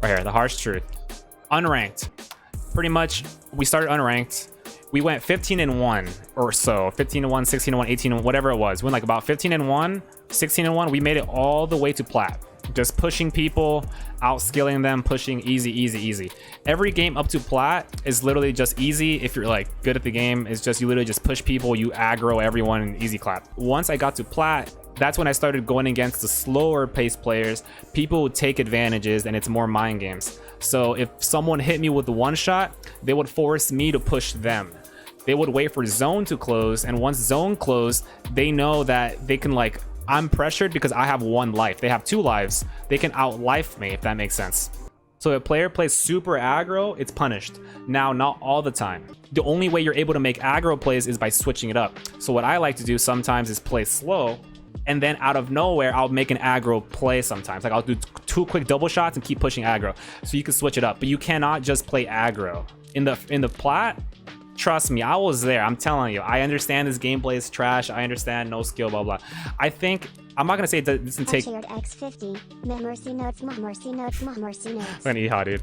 Right here, the harsh truth. Unranked. Pretty much, we started unranked. We went 15-1 or so. 15-1, 16-1, 18-1, whatever it was. We went like about 15-1, 16-1. We made it all the way to plat. Just pushing people, outskilling them, pushing easy, easy, easy. Every game up to plat is literally just easy. If you're like good at the game, it's just you literally just push people, you aggro everyone, and easy clap. Once I got to plat, that's when I started going against the slower paced players. People would take advantages, and it's more mind games. So if someone hit me with the one shot, they would force me to push them. They would wait for zone to close, and once zone closed, they know that they can like, I'm pressured because I have 1 life. They have 2 lives. They can outlife me, if that makes sense. So if a player plays super aggro, it's punished. Now, not all the time. The only way you're able to make aggro plays is by switching it up. So what I like to do sometimes is play slow, and then out of nowhere, I'll make an aggro play sometimes. Like I'll do 2 quick double shots and keep pushing aggro. So you can switch it up, but you cannot just play aggro. In the plat, trust me, I was there. I'm telling you, I understand this gameplay is trash. I understand no skill, blah, blah. I think, I'm not going to say it doesn't take... X50, mercy notes, mercy notes, mercy notes. I'm going to eat hot, dude.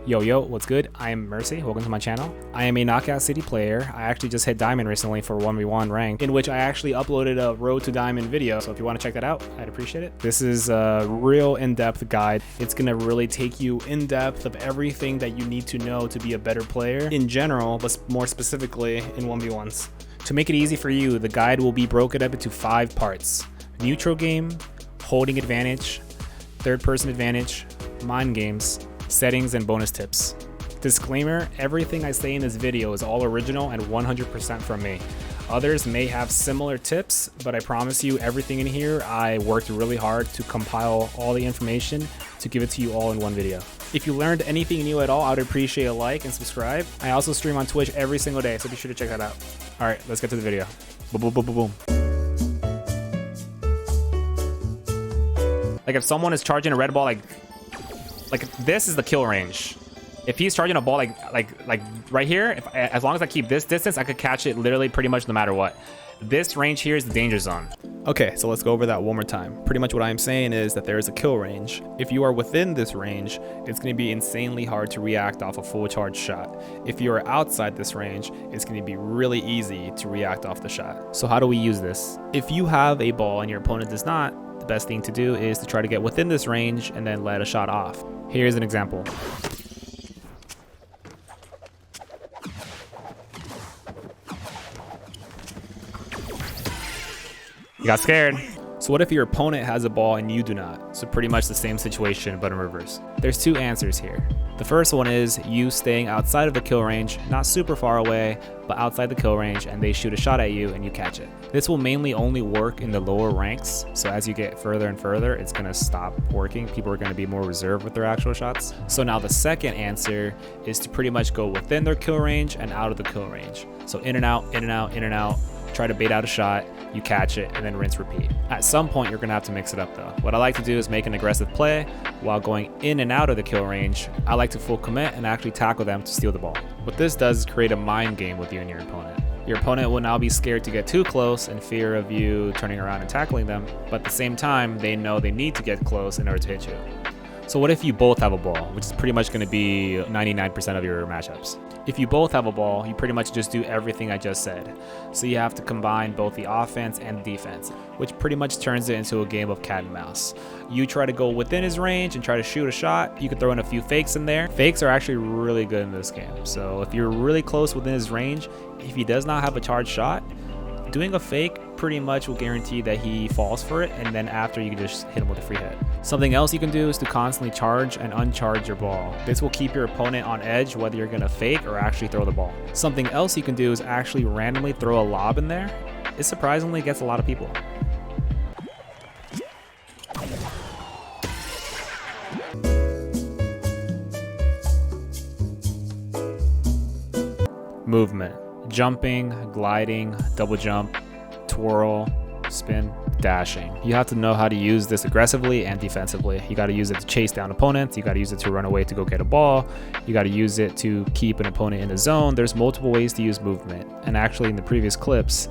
Yo, what's good? I am Mercy. Welcome to my channel. I am a Knockout City player. I actually just hit Diamond recently for 1v1 rank, in which I actually uploaded a Road to Diamond video. So if you want to check that out, I'd appreciate it. This is a real in-depth guide. It's going to really take you in depth of everything that you need to know to be a better player in general, but more specifically in 1v1s. To make it easy for you, the guide will be broken up into 5 parts: neutral game, holding advantage, third-person advantage, mind games, settings, and bonus tips. Disclaimer, everything I say in this video is all original and 100% from me. Others may have similar tips, but I promise you everything in here, I worked really hard to compile all the information to give it to you all in one video. If you learned anything new at all, I would appreciate a like and subscribe. I also stream on Twitch every single day, so be sure to check that out. All right, let's get to the video. Boom, boom, boom, boom, boom. Like if someone is charging a red ball, like this is the kill range. If he's charging a ball like right here, as long as I keep this distance, I could catch it literally pretty much no matter what. This range here is the danger zone. Okay, so let's go over that one more time. Pretty much what I'm saying is that there is a kill range. If you are within this range, it's going to be insanely hard to react off a full charge shot. If you are outside this range, it's going to be really easy to react off the shot. So how do we use this? If you have a ball and your opponent does not, the best thing to do is to try to get within this range and then let a shot off. Here's an example. You got scared. So what if your opponent has a ball and you do not? So pretty much the same situation, but in reverse. There's 2 answers here. The first one is you staying outside of the kill range, not super far away, but outside the kill range, and they shoot a shot at you and you catch it. This will mainly only work in the lower ranks. So as you get further and further, it's gonna stop working. People are gonna be more reserved with their actual shots. So now the second answer is to pretty much go within their kill range and out of the kill range. So in and out, in and out, in and out. Try to bait out a shot, you catch it, and then rinse, repeat. At some point, you're gonna have to mix it up though. What I like to do is make an aggressive play while going in and out of the kill range. I like to full commit and actually tackle them to steal the ball. What this does is create a mind game with you and your opponent. Your opponent will now be scared to get too close in fear of you turning around and tackling them, but at the same time, they know they need to get close in order to hit you. So what if you both have a ball, which is pretty much going to be 99% of your matchups? If you both have a ball, you pretty much just do everything I just said. So you have to combine both the offense and the defense, which pretty much turns it into a game of cat and mouse. You try to go within his range and try to shoot a shot. You can throw in a few fakes in there. Fakes are actually really good in this game. So if you're really close within his range, if he does not have a charged shot, doing a fake pretty much will guarantee that he falls for it, and then after you can just hit him with a free hit. Something else you can do is to constantly charge and uncharge your ball. This will keep your opponent on edge whether you're gonna fake or actually throw the ball. Something else you can do is actually randomly throw a lob in there. It surprisingly gets a lot of people. Movement. Jumping, gliding, double jump, twirl, spin, dashing. You have to know how to use this aggressively and defensively. You got to use it to chase down opponents. You got to use it to run away to go get a ball. You got to use it to keep an opponent in the zone. There's multiple ways to use movement. And actually in the previous clips,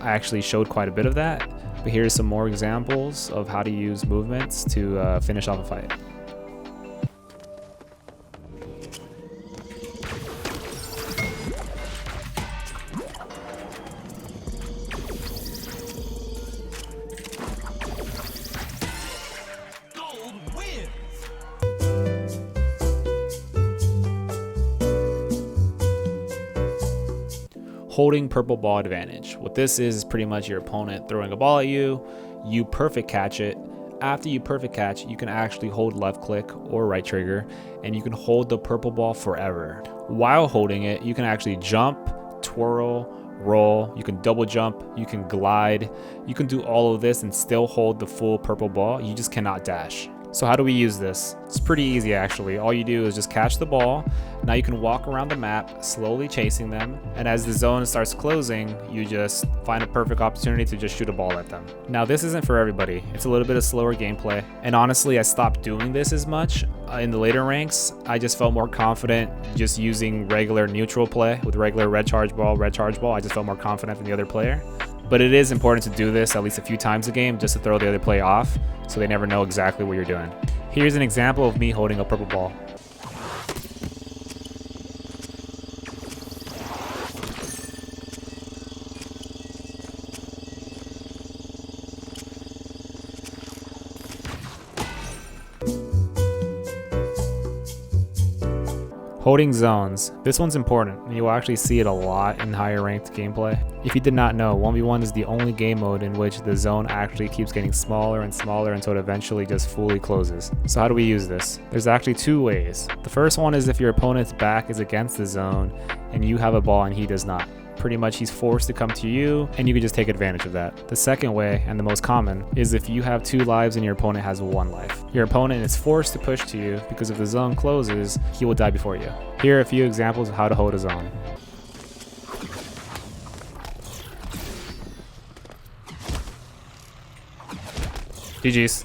I actually showed quite a bit of that. But here's some more examples of how to use movements to finish off a fight. holding purple ball advantage. What this is pretty much your opponent throwing a ball at you, you perfect catch it. After you perfect catch, you can actually hold left click or right trigger, and you can hold the purple ball forever. While holding it, you can actually jump, twirl, roll, you can double jump, you can glide, you can do all of this and still hold the full purple ball. You just cannot dash. So how do we use this? It's pretty easy actually. All you do is just catch the ball. Now you can walk around the map, slowly chasing them. And as the zone starts closing, you just find a perfect opportunity to just shoot a ball at them. Now this isn't for everybody. It's a little bit of slower gameplay. And honestly, I stopped doing this as much in the later ranks. I just felt more confident just using regular neutral play with regular red charge ball. I just felt more confident than the other player. But it is important to do this at least a few times a game just to throw the other player off so they never know exactly what you're doing. Here's an example of me holding a purple ball. Holding zones. This one's important, and you will actually see it a lot in higher ranked gameplay. If you did not know, 1v1 is the only game mode in which the zone actually keeps getting smaller and smaller until it eventually just fully closes. So how do we use this? There's actually two ways. The first one is if your opponent's back is against the zone and you have a ball and he does not. Pretty much he's forced to come to you and you can just take advantage of that. The second way, and the most common, is if you have 2 lives and your opponent has 1 life. Your opponent is forced to push to you because if the zone closes, he will die before you. Here are a few examples of how to hold a zone. GG's.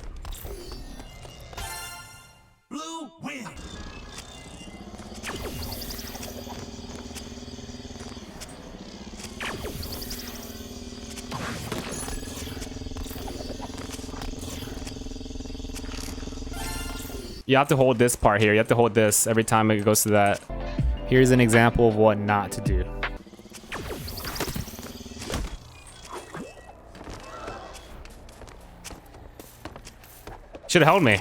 Blue win. You have to hold this part here. You have to hold this every time it goes to that. Here's an example of what not to do. Should have held me.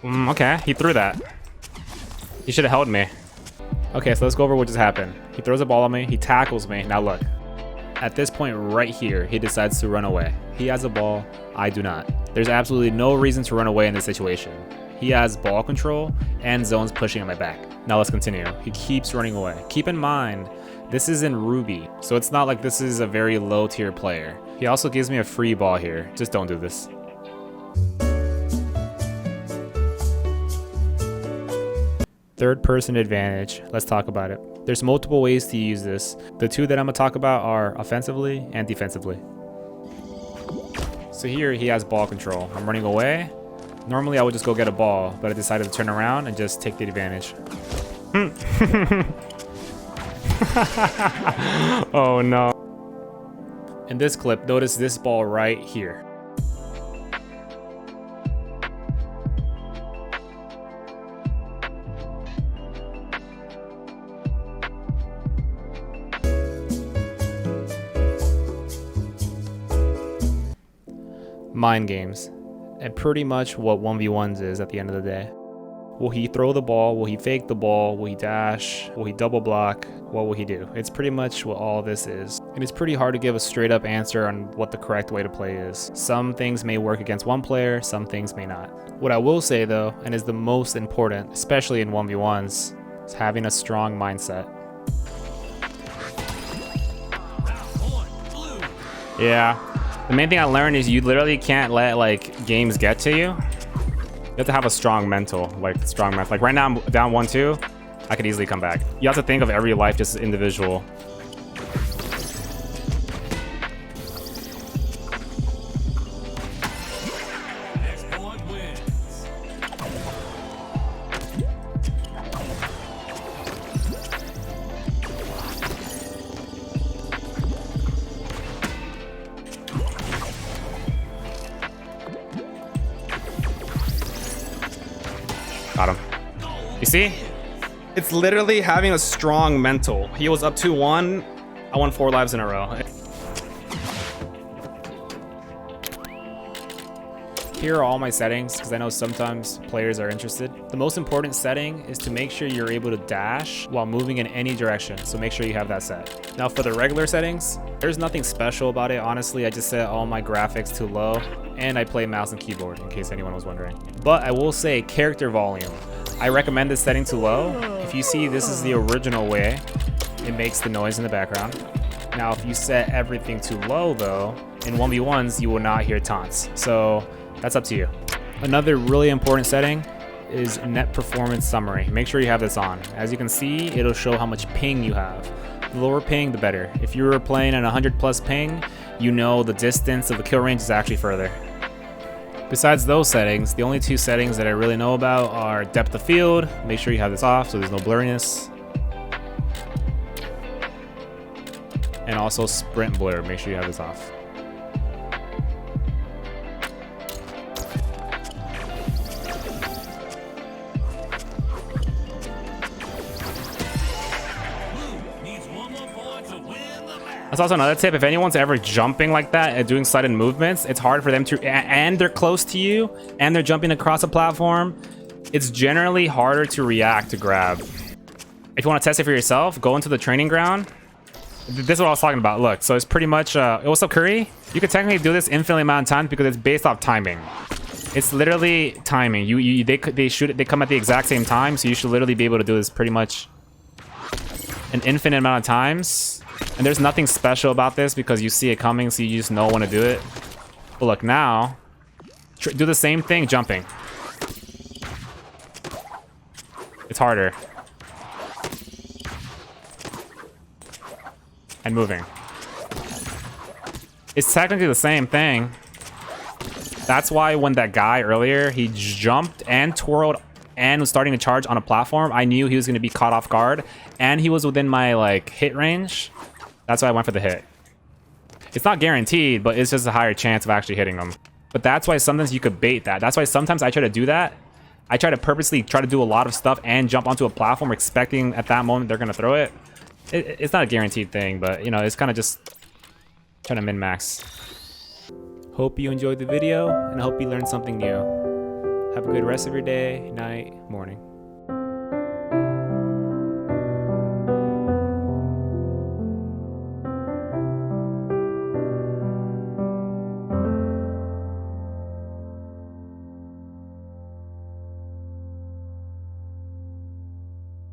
Okay, he threw that. He should have held me. Okay, so let's go over what just happened. He throws a ball at me, he tackles me. Now look, at this point right here, he decides to run away. He has a ball, I do not. There's absolutely no reason to run away in this situation. He has ball control and zones pushing at my back. Now let's continue. He keeps running away. Keep in mind, this is in Ruby, so it's not like this is a very low tier player. He also gives me a free ball here. Just don't do this. Third person advantage. Let's talk about it. There's multiple ways to use this. The two that I'm gonna talk about are offensively and defensively. So here he has ball control. I'm running away. Normally I would just go get a ball, but I decided to turn around and just take the advantage. Oh no. In this clip, notice this ball right here. Mind games, and pretty much what 1v1s is at the end of the day. Will he throw the ball? Will he fake the ball? Will he dash? Will he double block? What will he do? It's pretty much what all this is. And it's pretty hard to give a straight up answer on what the correct way to play is. Some things may work against one player, some things may not. What I will say though, and is the most important, especially in 1v1s, is having a strong mindset. Yeah. The main thing I learned is you literally can't let like games get to you. You have to have a strong mental, like right now I'm down 1-2. I could easily come back. You have to think of every life just as individual. Got him. You see? It's literally having a strong mental. He was up 2-1. I won 4 lives in a row. Here are all my settings because I know sometimes players are interested. The most important setting is to make sure you're able to dash while moving in any direction, so make sure you have that set. Now for the regular settings, there's nothing special about it. Honestly, I just set all my graphics to low and I play mouse and keyboard in case anyone was wondering. But I will say character volume. I recommend this setting to low. If you see, this is the original way. It makes the noise in the background. Now if you set everything to low though, in 1v1s you will not hear taunts. So that's up to you. Another really important setting is net performance summary. Make sure you have this on. As you can see, it'll show how much ping you have. The lower ping, the better. If you were playing at 100+ ping, you know the distance of the kill range is actually further. Besides those settings, the only two settings that I really know about are depth of field. Make sure you have this off so there's no blurriness. And also sprint blur. Make sure you have this off. That's also another tip. If anyone's ever jumping like that and doing sudden movements, it's hard for them to, and they're close to you and they're jumping across a platform, it's generally harder to react to grab. If you want to test it for yourself, go into the training ground. This is what I was talking about. Look, so it's pretty much, what's up, Curry? You could technically do this infinite amount of times because it's based off timing. It's literally timing. They come at the exact same time, so you should literally be able to do this pretty much an infinite amount of times. And there's nothing special about this because you see it coming, so you just know when to do it. But look, now, do the same thing jumping. It's harder. And moving. It's technically the same thing. That's why when that guy earlier, he jumped and twirled and was starting to charge on a platform, I knew he was going to be caught off guard. And he was within my like hit range. That's why I went for the hit. It's not guaranteed, but it's just a higher chance of actually hitting them. But that's why sometimes you could bait that. That's why sometimes I try to do that. I try to purposely try to do a lot of stuff and jump onto a platform expecting at that moment they're going to throw it. It's not a guaranteed thing, but you know, it's kind of just trying to min-max. Hope you enjoyed the video and I hope you learned something new. Have a good rest of your day, night, morning.